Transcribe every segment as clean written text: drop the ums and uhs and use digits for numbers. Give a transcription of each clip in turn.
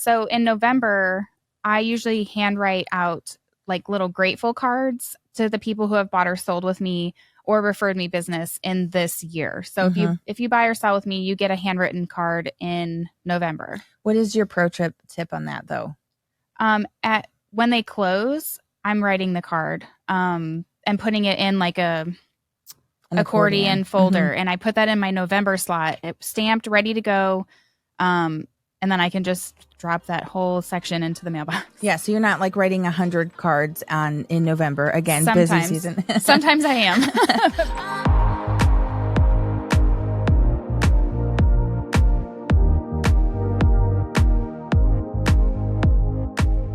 So in November, I usually handwrite out like little grateful cards to the people who have bought or sold with me or referred me business in this year. So if you buy or sell with me, you get a handwritten card in November. What is your pro tip on that though? At when they close, I'm writing the card and putting it in like an accordion folder, and I put that in my November slot. It's stamped, ready to go. And then I can just drop that whole section into the mailbox. Yeah, so you're not like writing 100 cards in November. Again, Sometimes. busy season. Sometimes I am.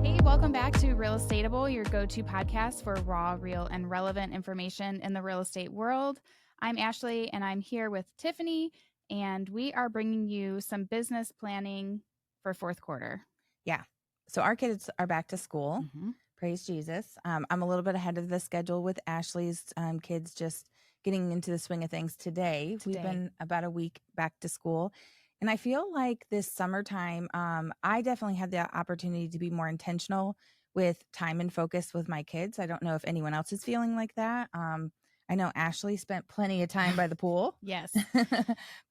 Hey, welcome back to Realestatable, your go-to podcast for raw, real, and relevant information in the real estate world. I'm Ashlee, and I'm here with Tiffany, and we are bringing you some business planning for fourth quarter. Yeah. So our kids are back to school. Mm-hmm. Praise Jesus. I'm a little bit ahead of the schedule with Ashlee's kids just getting into the swing of things today. We've been about a week back to school. And I feel like this summertime, I definitely had the opportunity to be more intentional with time and focus with my kids. I don't know if anyone else is feeling like that. I know Ashlee spent plenty of time by the pool. Yes.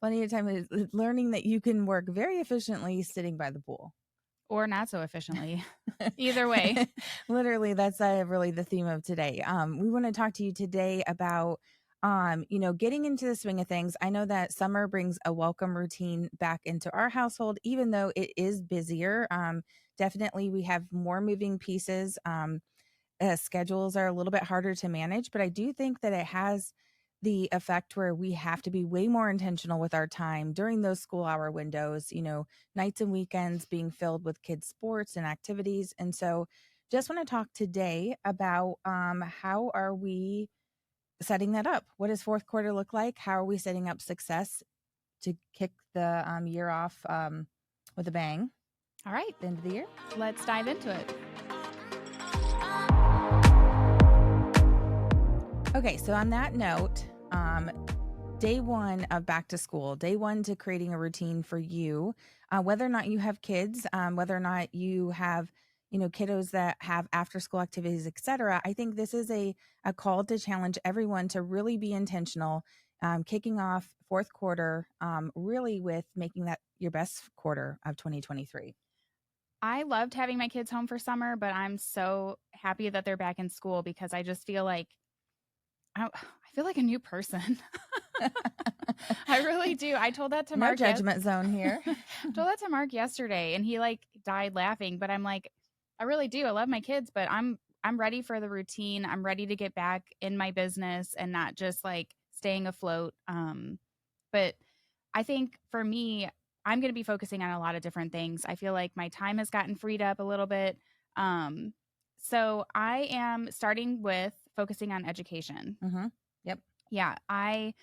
Plenty of time learning that you can work very efficiently sitting by the pool. Or not so efficiently. Either way. Literally, that's really the theme of today. We want to talk to you today about, getting into the swing of things. I know that summer brings a welcome routine back into our household, even though it is busier. Definitely, we have more moving pieces. Schedules are a little bit harder to manage, but I do think that it has the effect where we have to be way more intentional with our time during those school hour windows, nights and weekends being filled with kids' sports and activities. And so just want to talk today about how are we setting that up? What does fourth quarter look like? How are we setting up success to kick the year off with a bang? All right. At the end of the year. Let's dive into it. Okay, so on that note, day one of back to school, day one to creating a routine for you, whether or not you have kids, whether or not you have, kiddos that have after school activities, etc. I think this is a call to challenge everyone to really be intentional, kicking off fourth quarter, really with making that your best quarter of 2023. I loved having my kids home for summer, but I'm so happy that they're back in school because I just feel like I feel like a new person. I really do. I told that to Mark. No judgment zone here. Told that to Mark yesterday, and he died laughing. But I'm like, I really do. I love my kids, but I'm ready for the routine. I'm ready to get back in my business and not just staying afloat. But I think for me, I'm going to be focusing on a lot of different things. I feel like my time has gotten freed up a little bit. So I am starting with focusing on education. Mm-hmm. Yep. Yeah, I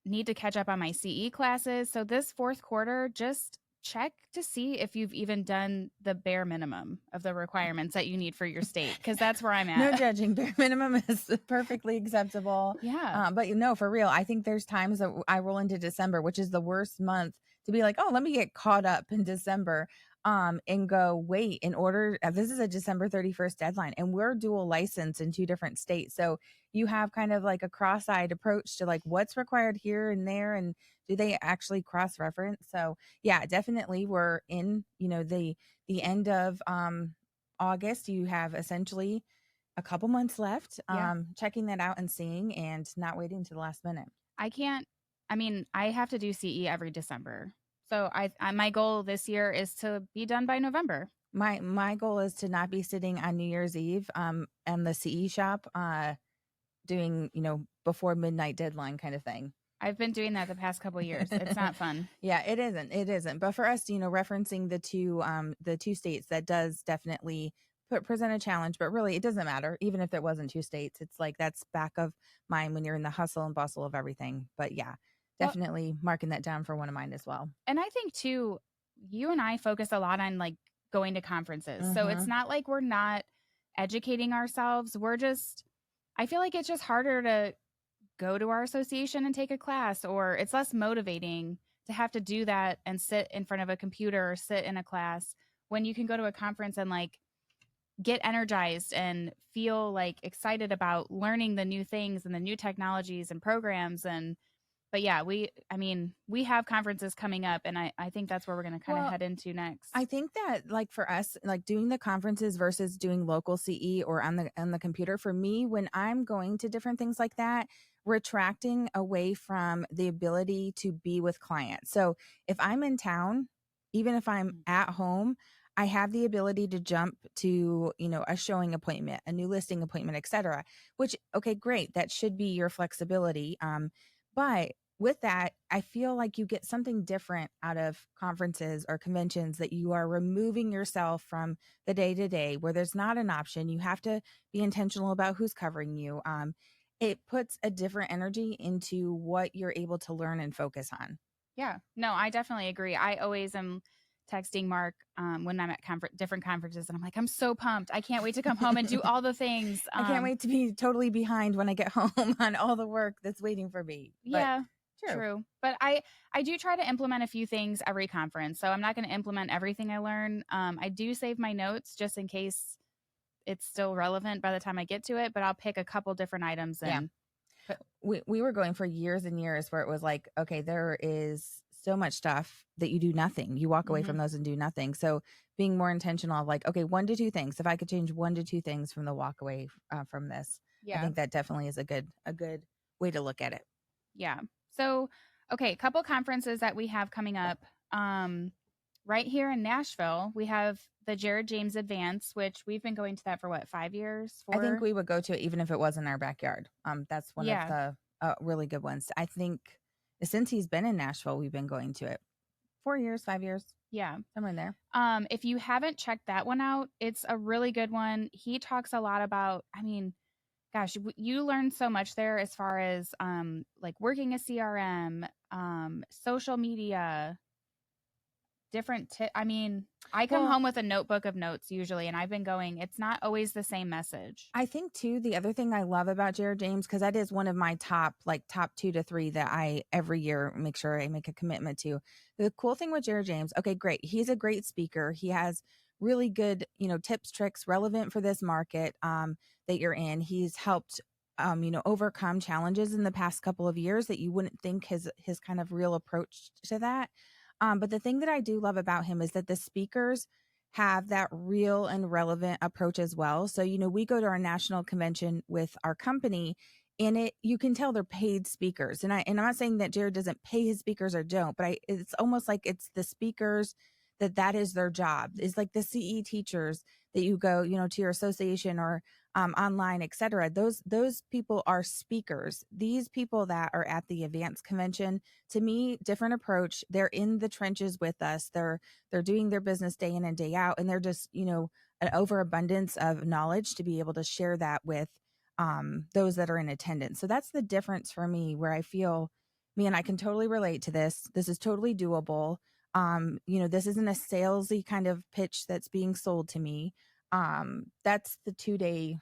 need to catch up on my CE classes. So this fourth quarter, just check to see if you've even done the bare minimum of the requirements that you need for your state, because that's where I'm at. No judging. Bare minimum is perfectly acceptable. Yeah. But for real, I think there's times that I roll into December, which is the worst month to be like, oh, let me get caught up in December. And go, wait, in order, this is a December 31st deadline and we're dual licensed in 2 different states. So you have kind of like a cross-eyed approach to what's required here and there. And do they actually cross-reference? So yeah, definitely we're in, the end of August. You have essentially a couple months left, checking that out and seeing and not waiting to the last minute. I have to do CE every December. So my goal this year is to be done by November. My goal is to not be sitting on New Year's Eve and the CE shop doing, before midnight deadline kind of thing. I've been doing that the past couple of years. It's not fun. Yeah, it isn't. But for us, referencing the two states, that does definitely present a challenge, but really it doesn't matter. Even if there wasn't 2 states, it's that's back of mind when you're in the hustle and bustle of everything. But yeah. Definitely marking that down for one of mine as well. And I think too, you and I focus a lot on going to conferences. Mm-hmm. So it's not like we're not educating ourselves. I feel like it's just harder to go to our association and take a class, or it's less motivating to have to do that and sit in front of a computer or sit in a class when you can go to a conference and like get energized and feel like excited about learning the new things and the new technologies and programs. And but yeah, we have conferences coming up, and I think that's where we're going to kind of Well, head into I next. think that like for us, like doing the conferences versus doing local CE or on the computer, for me, when I'm going to different things like that, retracting away from the ability to be with clients. So if I'm in town, even if I'm Mm. at home, I have the ability to jump to, a showing appointment, a new listing appointment, etc. Which, okay, great. That should be your flexibility. But with that, I feel like you get something different out of conferences or conventions, that you are removing yourself from the day to day where there's not an option. You have to be intentional about who's covering you. It puts a different energy into what you're able to learn and focus on. Yeah, no, I definitely agree. I always am texting Mark when I'm at different conferences, and I'm like, I'm so pumped. I can't wait to come home and do all the things. I can't wait to be totally behind when I get home on all the work that's waiting for me. But Yeah, true. true. But I do try to implement a few things every conference. So I'm not going to implement everything I learn. I do save my notes just in case it's still relevant by the time I get to it, but I'll pick a couple different items Yeah. and put, We were going for years and years where it was like, okay, there is so much stuff that you do nothing. You walk away from mhm. those and do nothing. So being more intentional of like, okay, 1 to 2 things. If I could change 1 to 2 things from the walk away from this, I Yeah. think that definitely is a good way to look at it. Yeah. So, okay, a couple conferences that we have coming up. Right here in Nashville, we have the Jared James Advance, which we've been going to that for what, 5 years? I think 4? we would go to it even if it was in our backyard. That's one of Yeah. the really good ones. I think since he's been in Nashville, we've been going to it 4 years, 5 years, Yeah. somewhere in there. If you haven't checked that one out, it's a really good one. He talks a lot about, gosh, you learn so much there as far as like working a CRM, social media, I come Well, home with a notebook of notes usually, and I've been going, it's not always the same message. I think too, the other thing I love about Jared James, because that is one of my top 2 to 3 that I every year make sure I make a commitment to. The cool thing with Jared James, okay, great. He's a great speaker. He has really good, tips, tricks relevant for this market that you're in. He's helped overcome challenges in the past couple of years that you wouldn't think his kind of real approach to that. But the thing that I do love about him is that the speakers have that real and relevant approach as well. So, we go to our national convention with our company, and you can tell they're paid speakers. And I'm not saying that Jared doesn't pay his speakers or don't, but it's almost like it's the speakers that is their job. It's like the CE teachers that you go, to your association or online, etc. Those people are speakers. These people that are at the advanced convention, to me, different approach. They're in the trenches with us. They're doing their business day in and day out, and they're just an overabundance of knowledge to be able to share that with those that are in attendance. So that's the difference for me, where I feel, man, I can totally relate to this. This is totally doable. This isn't a salesy kind of pitch that's being sold to me. That's the 2 day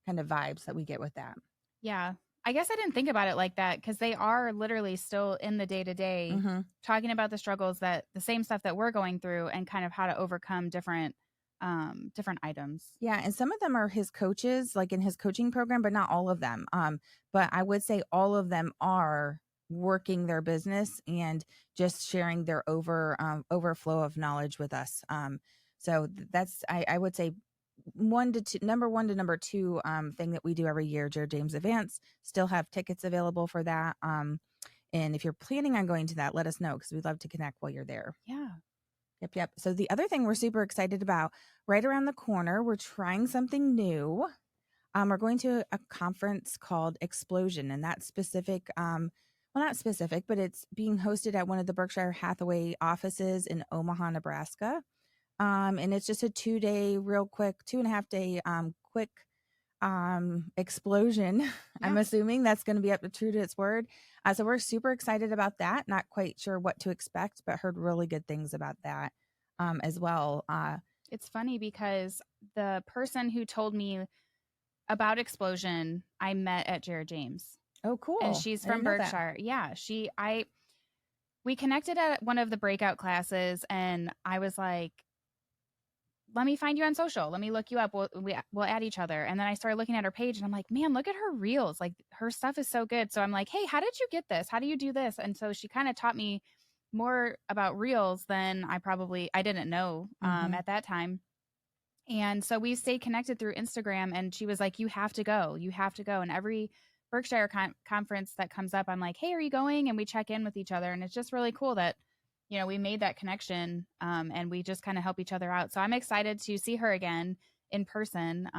kind of vibes that we get with that. Yeah. I guess I didn't think about it like that because they are literally still in the day to day Mm-hmm. talking about the struggles, that the same stuff that we're going through, and kind of how to overcome different items. Yeah, and some of them are his coaches, like in his coaching program, but not all of them. But I would say all of them are working their business and just sharing their overflow of knowledge with us. So that's I would say 1 to 2, number 1 to number 2 thing that we do every year, Jared James Advance. Still have tickets available for that. And if you're planning on going to that, let us know, because we'd love to connect while you're there. Yeah. Yep, yep. So the other thing we're super excited about, right around the corner, we're trying something new. We're going to a conference called Explosion, and that's specific. Well, not specific, but it's being hosted at one of the Berkshire Hathaway offices in Omaha, Nebraska. And it's just a 2 day, real quick, 2.5 day, quick explosion. I'm Yeah. assuming that's going to be up to true to its word. So we're super excited about that. Not quite sure what to expect, but heard really good things about that as well. It's funny because the person who told me about Explosion, I met at Jared James, Oh, and cool. she's I didn't from know that. Berkshire. Yeah. We connected at one of the breakout classes, and I was like, let me find you on social. Let me look you up. We'll add each other. And then I started looking at her page and I'm like, man, look at her reels. Like her stuff is so good. So I'm like, hey, how did you get this? How do you do this? And so she kind of taught me more about reels than I didn't know Mm-hmm. at that time. And so we stayed connected through Instagram. And she was like, you have to go. You have to go. And every Berkshire conference that comes up, I'm like, hey, are you going? And we check in with each other. And it's just really cool that, we made that connection, and we just kind of help each other out. So I'm excited to see her again in person.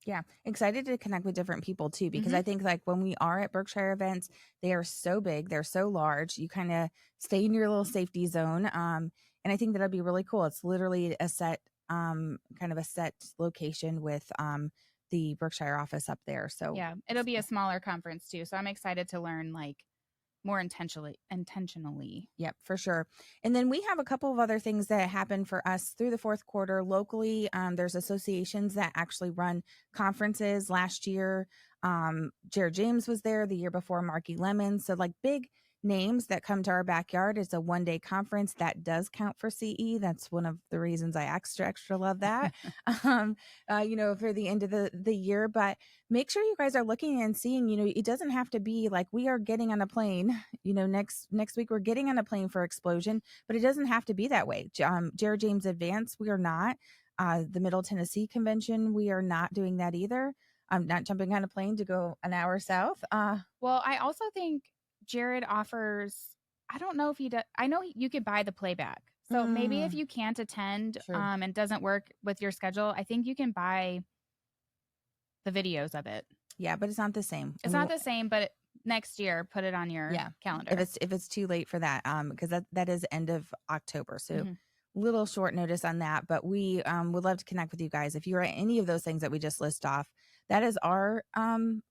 Yeah, excited to connect with different people too, because Mhm. I think like when we are at Berkshire events, they are so big, they're so large. You kind of stay in your little safety zone, and I think that'll be really cool. It's literally a set, kind of a set location with the Berkshire office up there. So Yeah, it'll be a smaller conference too. So I'm excited to learn like more intentionally. yep, for sure. And then we have a couple of other things that happen for us through the fourth quarter locally. There's associations that actually run conferences. Last year, Jared James was there, the year before Marky Lemon. So like big names that come to our backyard. It's a 1 day conference that does count for CE. That's one of the reasons I extra love that. um, for the end of the year. But make sure you guys are looking and seeing, it doesn't have to be like we are getting on a plane, next week we're getting on a plane for Explosion, but it doesn't have to be that way. Jared James Advance, we are not. The Middle Tennessee Convention, we are not doing that either. I'm not jumping on a plane to go an hour south. Well, I also think Jared offers, I don't know if he does, I know you could buy the playback. So maybe if mm, you can't attend, True. and doesn't work with your schedule, I think you can buy the videos of it. Yeah, but it's not the same. It's not the same, but next year, put it on your Yeah, calendar. if it's too late for that, because that is end of October, so Mhm. little short notice on that. But we would love to connect with you guys if you're at any of those things that we just list off. That is our kind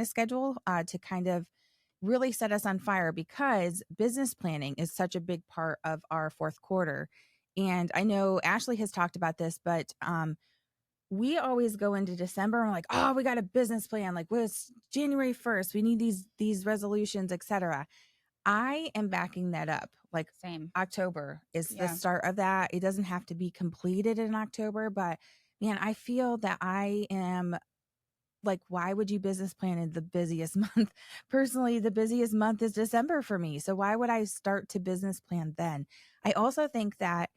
of schedule to kind of really set us on fire, because business planning is such a big part of our fourth quarter. And I know Ashlee has talked about this, but we always go into December and we're like, oh, we got a business plan. Like, well, it's January 1st. We need these resolutions, etc. I am backing that up. Like Same. October is the Yeah. start of that. It doesn't have to be completed in October, but man, I feel that I am like, why would you business plan in the busiest month? Personally, the busiest month is December for me. So why would I start to business plan then? I also think that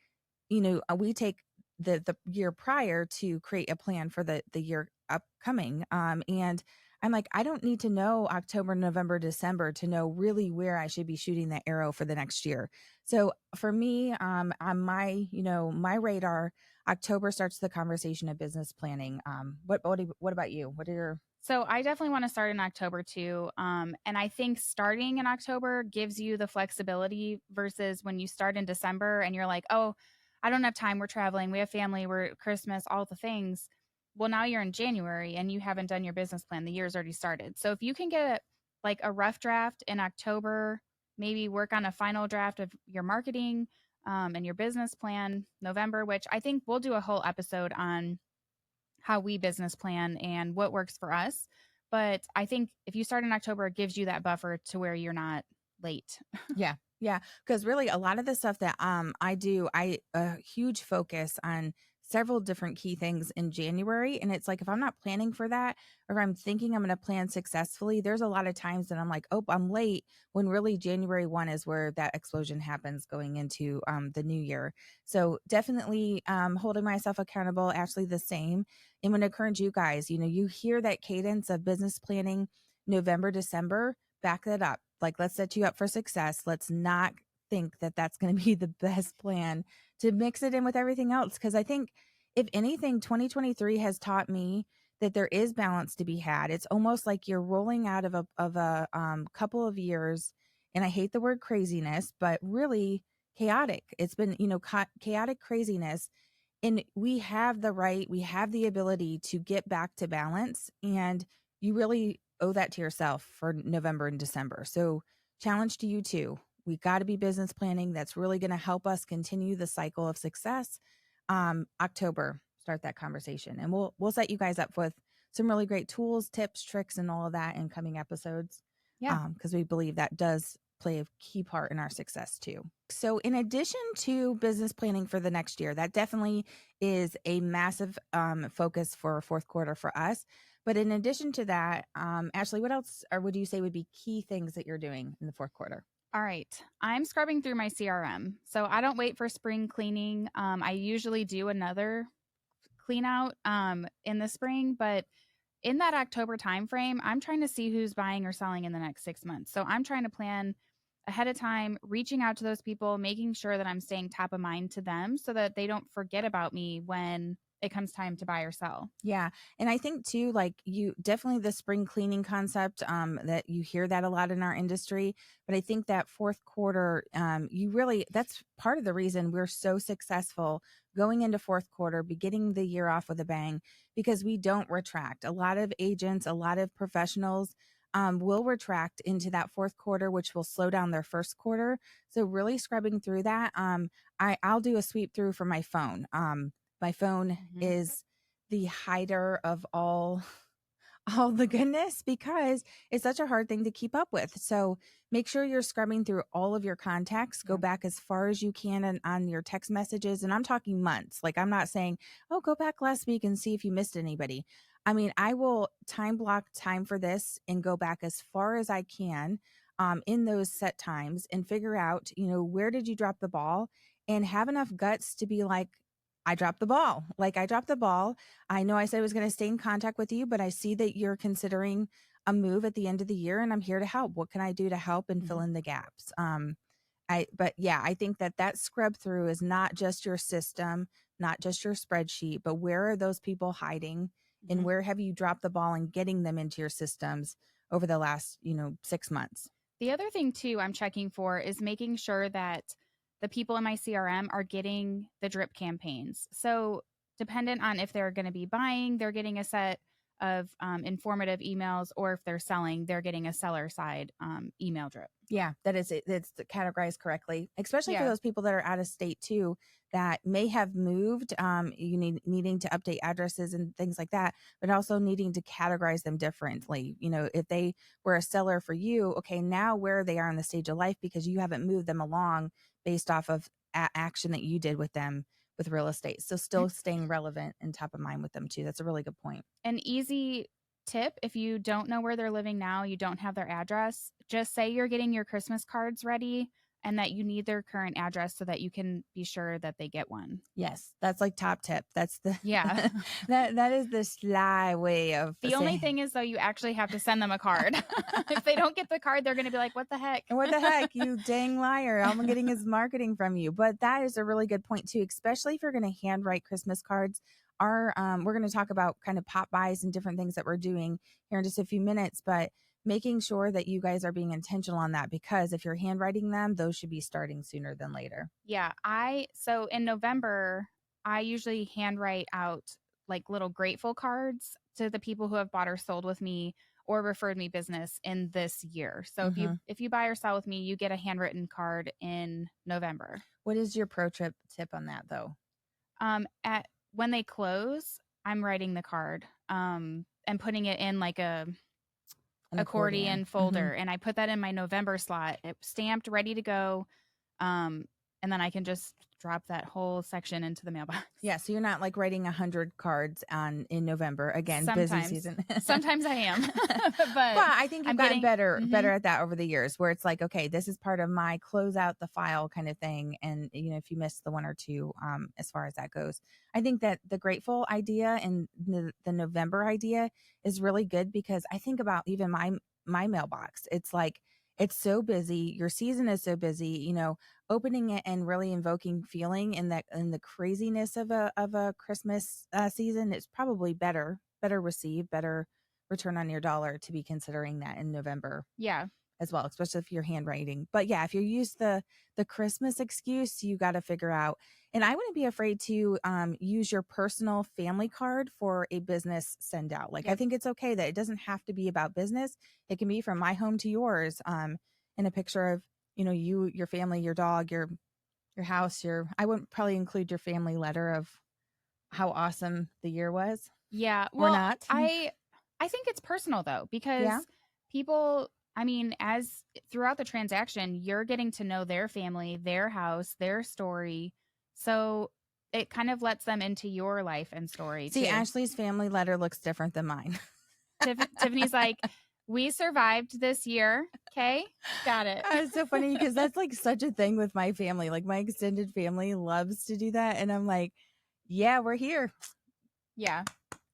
we take the year prior to create a plan for the year upcoming. And I'm like, I don't need to know October, November, December to know really where I should be shooting that arrow for the next year. So for me, on my, my radar, October starts the conversation of business planning. What about you? What are your So I definitely want to start in October too. And I think starting in October gives you the flexibility versus when you start in December and you're like, oh, I don't have time. We're traveling. We have family. We're Christmas, all the things. Well, now you're in January and you haven't done your business plan. The year's already started. So if you can get like a rough draft in October, maybe work on a final draft of your marketing, and your business plan November, which I think we'll do a whole episode on how we business plan and what works for us. But I think if you start in October, it gives you that buffer to where you're not late. Yeah. Yeah. Because really a lot of the stuff that I do, I a huge focus on several different key things in January. And it's like if I'm not planning for that, or if I'm thinking I'm going to plan successfully, there's a lot of times that I'm like, oh, I'm late, when really January 1 is where that explosion happens going into the new year. So definitely holding myself accountable, actually the same. And when it encourage you guys, you hear that cadence of business planning, November, December, back that up. Like, let's set you up for success. Let's not think that that's going to be the best plan to mix it in with everything else. Because I think, if anything, 2023 has taught me that there is balance to be had. It's almost like you're rolling out of a couple of years, and I hate the word craziness, but really chaotic. It's been chaotic craziness, and we have the ability to get back to balance, and you really owe that to yourself for November and December. So challenge to you too. We got to be business planning. That's really going to help us continue the cycle of success. October, start that conversation, and we'll set you guys up with some really great tools, tips, tricks, and all of that in coming episodes. Yeah. Because we believe that does play a key part in our success too. So, in addition to business planning for the next year, that definitely is a massive focus for fourth quarter for us. But in addition to that, Ashlee, what else or would you say would be key things that you're doing in the fourth quarter? All right. I'm scrubbing through my CRM. So I don't wait for spring cleaning. I usually do another clean out in the spring, but in that October timeframe, I'm trying to see who's buying or selling in the next 6 months. So I'm trying to plan ahead of time, reaching out to those people, making sure that I'm staying top of mind to them so that they don't forget about me when it comes time to buy or sell. Yeah. And I think too, like you definitely the spring cleaning concept, that you hear that a lot in our industry. But I think that fourth quarter, you really that's part of the reason we're so successful going into fourth quarter, beginning the year off with a bang, because we don't retract. A lot of agents, a lot of professionals will retract into that fourth quarter, which will slow down their first quarter. So really scrubbing through that. I'll do a sweep through for my phone. My phone Mhm. is the hider of all the goodness because it's such a hard thing to keep up with. So make sure you're scrubbing through all of your contacts. Go Yeah. back as far as you can on your text messages. And I'm talking months. Like I'm not saying, oh, go back last week and see if you missed anybody. I mean, I will time block time for this and go back as far as I can in those set times and figure out, where did you drop the ball and have enough guts to be like, I dropped the ball. Like I dropped the ball. I know I said I was going to stay in contact with you, but I see that you're considering a move at the end of the year and I'm here to help. What can I do to help and fill Mhm. in the gaps? But yeah, I think that scrub through is not just your system, not just your spreadsheet, but where are those people hiding and Mhm. where have you dropped the ball in getting them into your systems over the last, 6 months? The other thing too I'm checking for is making sure that the people in my CRM are getting the drip campaigns. So dependent on if they're going to be buying, they're getting a set of informative emails, or if they're selling, they're getting a seller side email drip. Yeah, that is it. It's categorized correctly, especially for Yeah. those people that are out of state too, that may have moved. Needing to update addresses and things like that, but also needing to categorize them differently. If they were a seller for you, okay, now where they are in the stage of life because you haven't moved them along based off of action that you did with them with real estate. So still staying relevant and top of mind with them too. That's a really good point. An easy tip, if you don't know where they're living now, you don't have their address, just say you're getting your Christmas cards ready and that you need their current address so that you can be sure that they get one. Yes, that's like top tip. That's the Yeah. that is the sly way of The only saying thing is, though, you actually have to send them a card. If they don't get the card, they're going to be like, what the heck? what the heck, you dang liar. All I'm getting is marketing from you. But that is a really good point too, especially if you're going to handwrite Christmas cards. We're going to talk about kind of pop buys and different things that we're doing here in just a few minutes, but making sure that you guys are being intentional on that because if you're handwriting them, those should be starting sooner than later. Yeah. So in November, I usually handwrite out like little grateful cards to the people who have bought or sold with me or referred me business in this year. So Hmm. if you buy or sell with me, you get a handwritten card in November. What is your pro trip tip on that though? At when they close, I'm writing the card and putting it in like a An accordion. accordion folder, and I put that in my November slot, stamped, ready to go. Um, and then I can just drop that whole section into the mailbox. Yeah, so you're not like writing 100 cards in November. Again, busy Sometimes, season. sometimes I am, Well, but I think you've I'm gotten getting. better at that over the years where it's like, okay, this is part of my close out the file kind of thing. And if you miss the one or two, as far as that goes, I think that the grateful idea and the November idea is really good because I think about even my mailbox. It's like it's so busy. Your season is so busy, opening it and really invoking feeling in that in the craziness of a Christmas season is probably better received, better return on your dollar to be considering that in November Yeah, as well, especially if you're handwriting. But yeah, if you use the Christmas excuse, you got to figure out. And I wouldn't be afraid to use your personal family card for a business send out. Like I yep, think it's okay that it doesn't have to be about business. It can be from my home to yours. In a picture of you, your family, your dog, your house. I wouldn't probably include your family letter of how awesome the year was yeah. or Well, not. I think it's personal though Yeah. because people. I mean, as throughout the transaction, you're getting to know their family, their house, their story. So it kind of lets them into your life and story See, too. Ashley's family letter looks different than mine. Tiffany's like, we survived this year. Okay. Got it. It's so funny because that's like such a thing with my family. Like my extended family loves to do that. And I'm like, yeah, we're here. Yeah.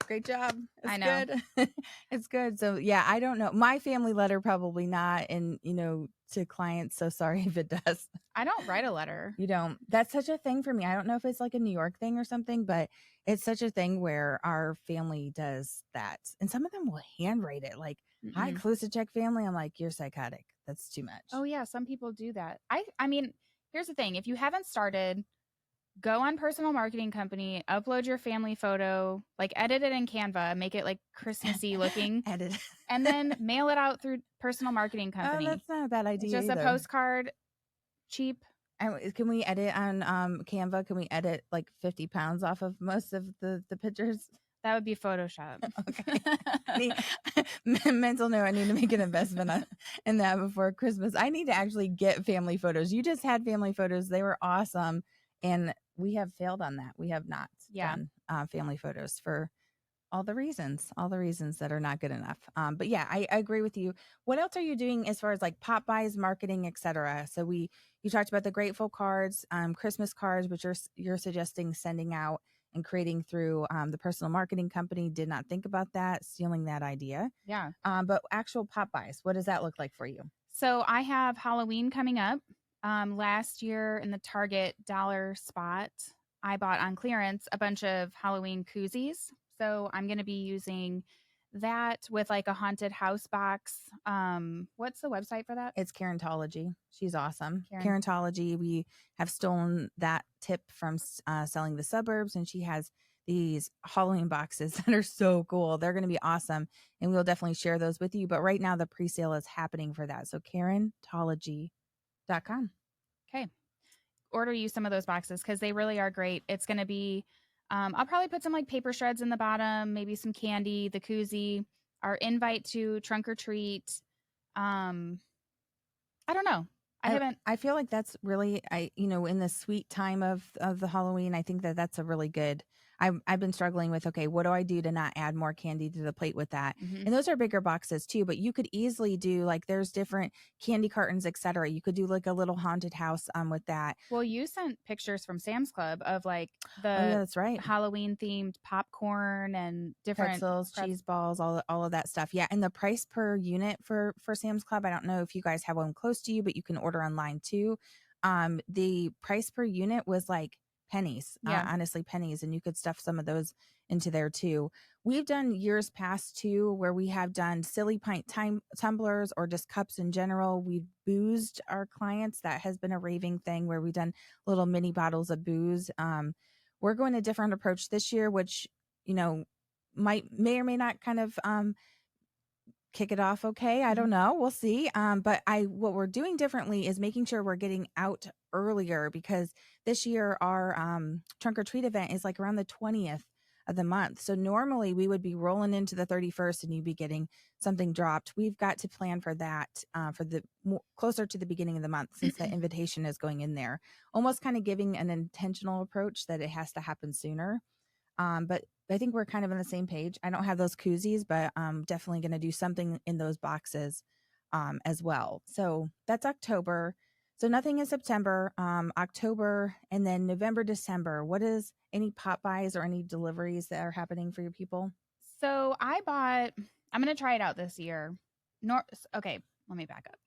Great job. It's I know. good. It's good. So yeah, I don't know. My family letter probably not. And to clients, so sorry if it does. I don't write a letter. You don't. That's such a thing for me. I don't know if it's like a New York thing or something, but it's such a thing where our family does that. And some of them will handwrite it like, hi, Mm-mm. Check family. I'm like, you're psychotic. That's too much. Oh yeah, some people do that. I mean, here's the thing. If you haven't started, go on personal marketing company, upload your family photo, like edit it in Canva, make it like Christmassy looking, Edit. and then mail it out through personal marketing Oh, company. that's not a bad It's idea just a either. postcard, cheap. And can we edit on Canva? Can we edit like 50 pounds off of most of the pictures? That would be Photoshop. Okay. Mental note, I need to make an investment in that before Christmas. I need to actually get family photos. You just had family photos. They were awesome. And we have failed on that. We have not Yeah. done family photos for all the reasons that are not good enough. But yeah, I agree with you. What else are you doing as far as like pop buys, marketing, etc.? So you talked about the grateful cards, Christmas cards, which you're suggesting sending out and creating through the personal marketing company. Did not think about that, stealing that idea. Yeah. But actual pop buys, what does that look like for you? So I have Halloween coming up. Last year in the Target dollar spot, I bought on clearance a bunch of Halloween koozies. So I'm going to be using that with like a haunted house box. What's the website for that? It's Carentology. She's awesome. Karen. Carentology. We have stolen that tip from selling the suburbs, and she has these Halloween boxes that are so cool. They're going to be awesome, and we'll definitely share those with you. But right now, the pre-sale is happening for that. So Carentology.com. Okay. Order you some of those boxes because they really are great. It's going to be, I'll probably put some like paper shreds in the bottom, maybe some candy, the koozie, our invite to trunk or treat. I don't know. I haven't. I feel like that's really in the sweet time of the Halloween. I think that that's a really good. I've been struggling with, okay, what do I do to not add more candy to the plate with that? Mhm. And those are bigger boxes too, but you could easily do like there's different candy cartons, etc. You could do like a little haunted house with that. Well, you sent pictures from Sam's Club of like Oh yeah, the that's right. Halloween themed popcorn and different Pretzels, cheese balls, all of that stuff. Yeah, and the price per unit for Sam's Club, I don't know if you guys have one close to you, but you can order online too. The price per unit was like pennies, Yeah. honestly pennies, and you could stuff some of those into there too. We've done years past too where we have done silly pint tumblers or just cups in general. We've boozed our clients. That has been a raving thing where we've done little mini bottles of booze. We're going a different approach this year, which may or may not kind of kick it off okay. I don't know. We'll see. But what we're doing differently is making sure we're getting out earlier because this year our trunk or treat event is like around the 20th of the month. So normally we would be rolling into the 31st and you'd be getting something dropped. We've got to plan for that for the closer to the beginning of the month since the invitation is going in there, almost kind of giving an intentional approach that it has to happen sooner. But I think we're kind of on the same page. I don't have those koozies, but I'm definitely going to do something in those boxes as well. So that's October. So nothing in September, October, and then November, December. What is any pop buys or any deliveries that are happening for your people? So I'm going to try it out this year. Okay, let me back up.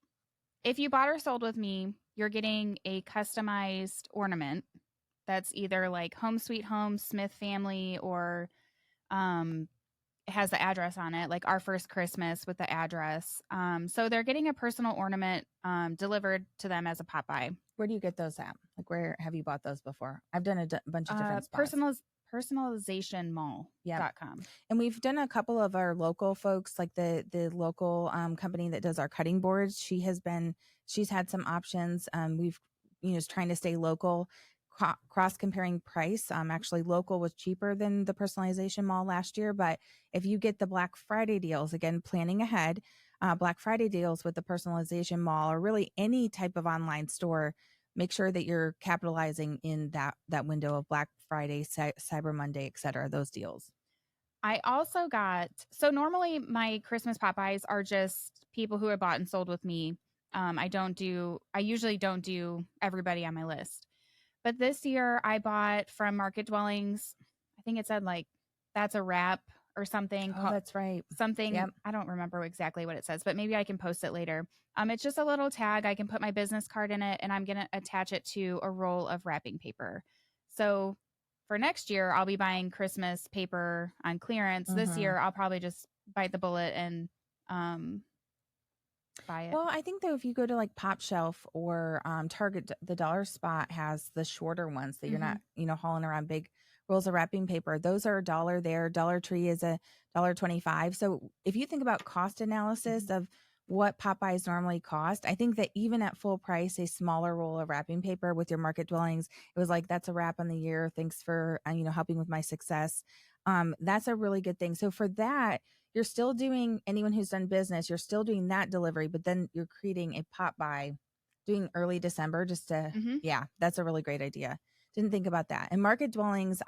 If you bought or sold with me, you're getting a customized ornament that's either like Home Sweet Home, Smith Family, or it has the address on it, like Our First Christmas with the address. So they're getting a personal ornament delivered to them as a pop by. Where do you get those at? Like, where have you bought those before? I've done a bunch of different spots. Personalizationmall.com. And we've done a couple of our local folks, like the local company that does our cutting boards. She's had some options. We've trying to stay local, cross comparing price. Actually local was cheaper than the Personalization Mall last year, but if you get the Black Friday deals, again planning ahead, Black Friday deals with the personalization mall or really any type of online store, make sure that you're capitalizing in that window of Black Friday, Cyber Monday, et cetera, those deals. I also got so normally my Christmas Popeyes are just people who have bought and sold with me. I usually don't do everybody on my list. But this year I bought from Market Dwellings. I think it said like that's a wrap or something Oh, that's right. something Yep. I don't remember exactly what it says, but maybe I can post it later. It's just a little tag. I can put my business card in it and I'm going to attach it to a roll of wrapping paper. So for next year, I'll be buying Christmas paper on clearance. This Hmm. year, I'll probably just bite the bullet and um, buy it. Well, I think though, if you go to like Pop Shelf or Target, the dollar spot has the shorter ones that you're Hmm. not, hauling around big rolls of wrapping paper. Those are a dollar there. Dollar Tree is $1.25. So if you think about cost analysis of what Popeyes normally cost, I think that even at full price, a smaller roll of wrapping paper with your Market Dwellings, it was like, that's a wrap on the year. Thanks for, helping with my success. That's a really good thing. So for that, you're still doing, anyone who's done business, you're still doing that delivery, but then you're creating a pop by doing early December just to, Hmm. yeah, that's a really great idea. Didn't think about that. And Market Dwellings,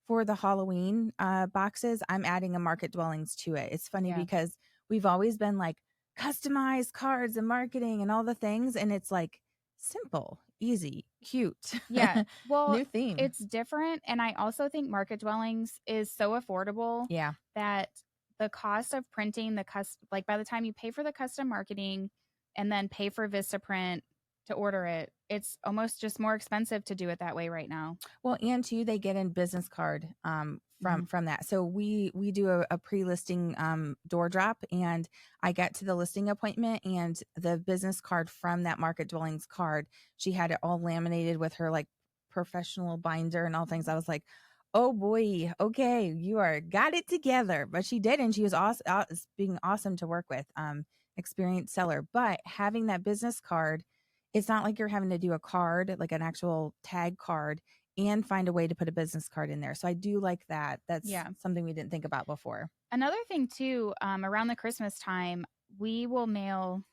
for the Halloween boxes, I'm adding a Market Dwellings to it. It's funny Yeah. because we've always been like customized cards and marketing and all the things. And it's like simple, easy, cute, Yeah. Well, new theme. it's different. And I also think Market Dwellings is so affordable Yeah. that the cost of printing like by the time you pay for the custom marketing and then pay for Vistaprint to order it, it's almost just more expensive to do it that way right now. Well, and too, they get a business card Hmm. from that. So we do a pre-listing door drop, and I get to the listing appointment, and the business card from that Market Dwellings card, she had it all laminated with her like professional binder and all things. I was like, oh boy, okay, you are got it together. But she did, and she was awesome, being awesome to work with, experienced seller. But having that business card, it's not like you're having to do a card, like an actual tag card, and find a way to put a business card in there. So I do like that. That's Yeah. something we didn't think about before. Another thing too, around the Christmas time, we will mail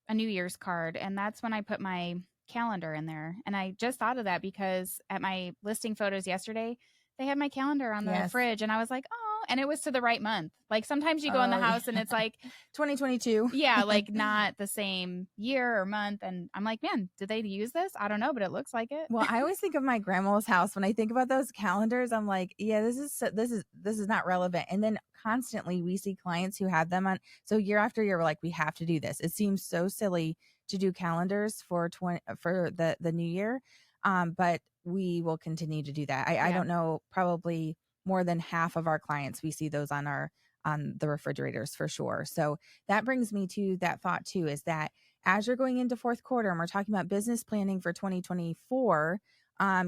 a New Year's card, and that's when I put my calendar in there. And I just thought of that because at my listing photos yesterday, they had my calendar on the Yes. fridge, and I was like, oh, and it was to the right month. Like sometimes you go in the Oh, yeah. house and it's like, 2022. yeah, like not the same year or month. And I'm like, man, did they use this? I don't know, but it looks like it. Well, I always think of my grandma's house when I think about those calendars. I'm like, yeah, this is not relevant. And then constantly we see clients who have them on. So year after year, we're like, we have to do this. It seems so silly to do calendars for the new year, but we will continue to do that. I Yeah. don't know, probably more than half of our clients, we see those on the refrigerators for sure. So that brings me to that thought too, is that as you're going into fourth quarter and we're talking about business planning for 2024,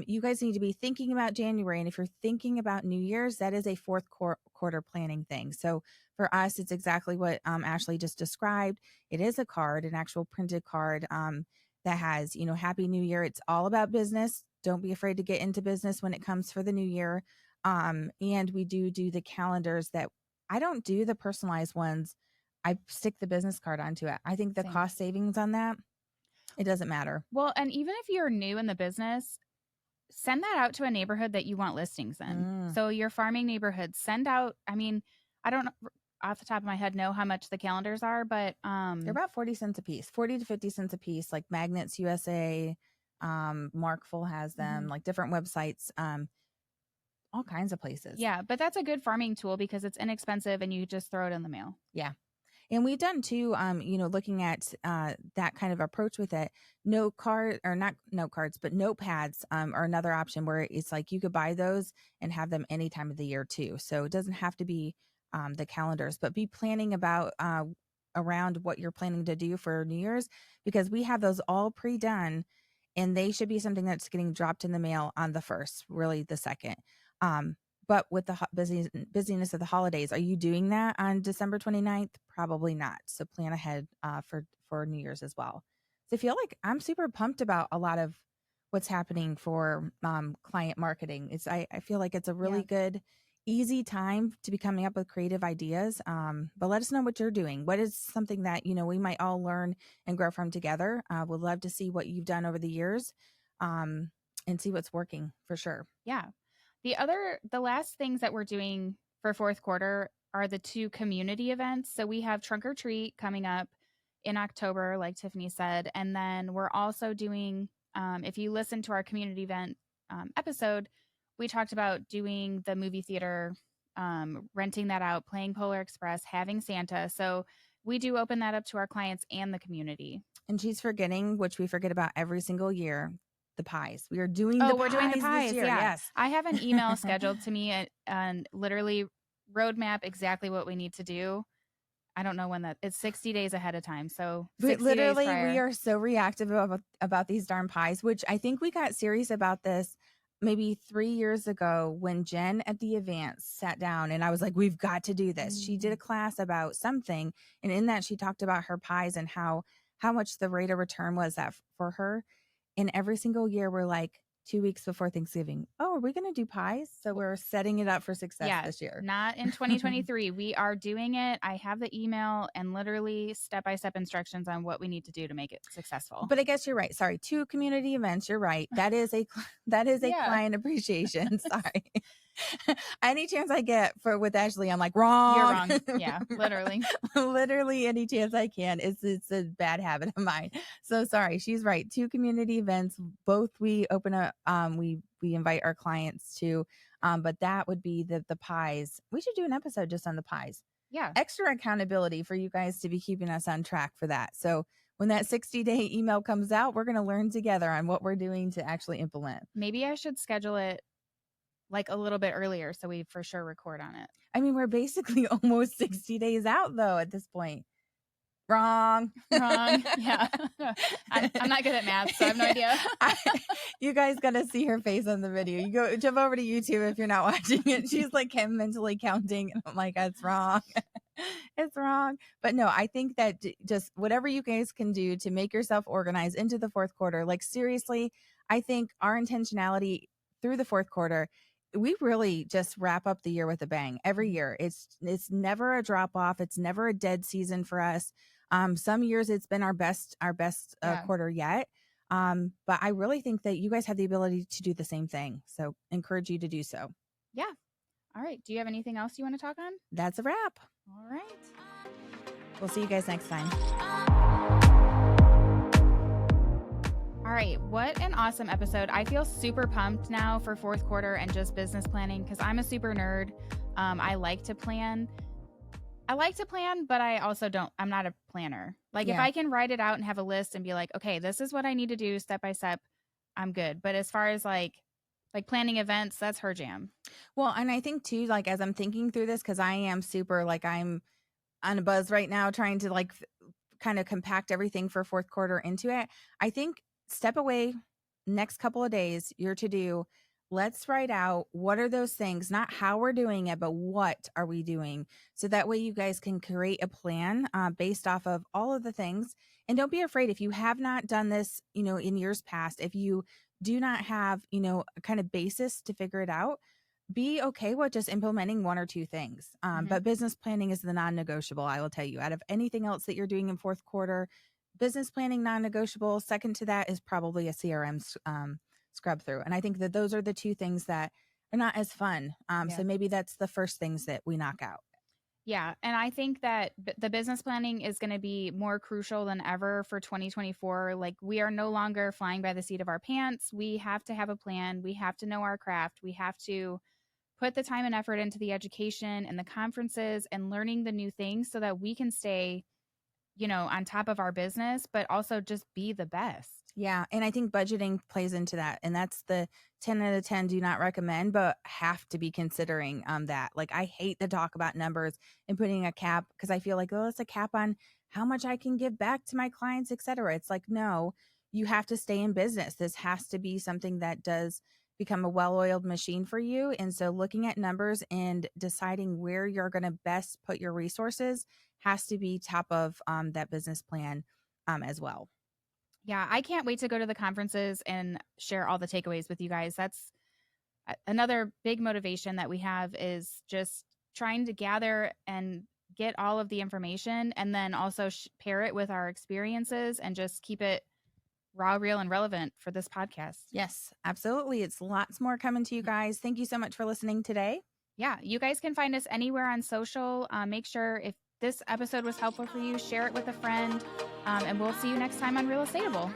you guys need to be thinking about January. And if you're thinking about New Year's, that is a fourth quarter planning thing. So for us, it's exactly what Ashlee just described. It is a card, an actual printed card that has, Happy New Year. It's all about business. Don't be afraid to get into business when it comes for the new year. And we do the calendars that I don't do the personalized ones. I stick the business card onto it. I think the Same. cost savings on that, it doesn't matter. Well, and even if you're new in the business, send that out to a neighborhood that you want listings in. Mm. So your farming neighborhood, send out, I mean, I don't off the top of my head know how much the calendars are, but They're about 40 cents a piece, 40 to 50 cents a piece, like Magnets USA, Markful has them, mhm. like different websites, all kinds of places. Yeah, but that's a good farming tool because it's inexpensive and you just throw it in the mail. Yeah. And we've done too, looking at that kind of approach with it. Note card or not note cards, but notepads are another option where it's like you could buy those and have them any time of the year too. So it doesn't have to be the calendars, but be planning about around what you're planning to do for New Year's, because we have those all pre-done, and they should be something that's getting dropped in the mail on the first, really the second. Um, but with the busyness of the holidays, are you doing that on December 29th? Probably not. So plan ahead for New Year's as well. So I feel like I'm super pumped about a lot of what's happening for client marketing. I feel like it's a Yeah. really good easy time to be coming up with creative ideas. But let us know what you're doing. What is something that, we might all learn and grow from together? We'd love to see what you've done over the years, um, and see what's working for sure. Yeah. The last things that we're doing for fourth quarter are the two community events. So we have Trunk or Treat coming up in October, like Tiffany said. And then we're also doing, if you listen to our community event episode, we talked about doing the movie theater, renting that out, playing Polar Express, having Santa. So we do open that up to our clients and the community. And she's forgetting, which we forget about every single year, the pies. We are doing the Oh, we're doing the pies this pies. year. Yeah. Yes. I have an email scheduled to me and literally roadmap exactly what we need to do. I don't know when it's 60 days ahead of time. So But 60 days literally, we prior. are so reactive about these darn pies, which I think we got serious about this maybe 3 years ago when Jen at the Advance sat down and I was like, we've got to do this. She did a class about something. And in that, she talked about her pies and how much the rate of return was that for her. And every single year, we're like 2 weeks before Thanksgiving. Oh, are we going to do pies? So we're setting it up for success Yeah, this year. not in 2023. We are doing it. I have the email and literally step-by-step instructions on what we need to do to make it successful. But I guess you're right. Sorry, 2 community events. You're right. That is a Yeah. client appreciation. Sorry. Any chance I get with Ashlee, I'm like, wrong. You're wrong. Yeah, literally. Literally any chance I can. It's a bad habit of mine. So sorry. She's right. 2 community events. Both we open up. We invite our clients to. But that would be the pies. We should do an episode just on the pies. Yeah. Extra accountability for you guys to be keeping us on track for that. So when that 60-day email comes out, we're going to learn together on what we're doing to actually implement. Maybe I should schedule it like a little bit earlier so we for sure record on it. I mean, we're basically almost 60 days out though at this point. Wrong. Yeah. I'm not good at math, so I have no idea. You guys got to see her face on the video. You go jump over to YouTube if you're not watching it. She's like mentally counting. And I'm like, that's wrong. It's wrong. But no, I think that just whatever you guys can do to make yourself organized into the fourth quarter, like seriously, I think our intentionality through the fourth quarter, we really just wrap up the year with a bang every year. It's never a drop off. It's never a dead season for us. Some years it's been our best quarter yet. But I really think that you guys have the ability to do the same thing. So encourage you to do so. Yeah. All right. Do you have anything else you want to talk on? That's a wrap. All right. We'll see you guys next time. All right. What an awesome episode. I feel super pumped now for fourth quarter and just business planning because I'm a super nerd. I like to plan. But I also I'm not a planner. Like if I can write it out and have a list and be like, okay, this is what I need to do step by step, I'm good. But as far as like planning events, that's her jam. Well, and I think too, like as I'm thinking through this, because I am super like I'm on a buzz right now trying to like kind of compact everything for fourth quarter into it. I think step away next couple of days, your to do. Let's write out what are those things, not how we're doing it, but what are we doing? So that way you guys can create a plan based off of all of the things. And don't be afraid if you have not done this, in years past, if you do not have, a kind of basis to figure it out, be okay with just implementing 1 or 2 things. But business planning is the non-negotiable. I will tell you, out of anything else that you're doing in fourth quarter, business planning non-negotiable. Second to that is probably a CRM scrub through. And I think that those are the 2 things that are not as fun. So maybe that's the first things that we knock out. Yeah. And I think that the business planning is going to be more crucial than ever for 2024. Like we are no longer flying by the seat of our pants. We have to have a plan. We have to know our craft. We have to put the time and effort into the education and the conferences and learning the new things so that we can stay, on top of our business, but also just be the best. Yeah. And I think budgeting plays into that. And that's the 10 out of 10 do not recommend, but have to be considering that. Like I hate to talk about numbers and putting a cap because I feel like, oh, it's a cap on how much I can give back to my clients, et cetera. It's like, no, you have to stay in business. This has to be something that does become a well-oiled machine for you. And so looking at numbers and deciding where you're going to best put your resources has to be top of that business plan as well. Yeah, I can't wait to go to the conferences and share all the takeaways with you guys. another big motivation that we have is just trying to gather and get all of the information and then also pair it with our experiences and just keep it raw, real, and relevant for this podcast. Yes, absolutely. It's lots more coming to you guys. Thank you so much for listening today. Yeah, you guys can find us anywhere on social. Make sure if this episode was helpful for you, share it with a friend. And we'll see you next time on Realestatable.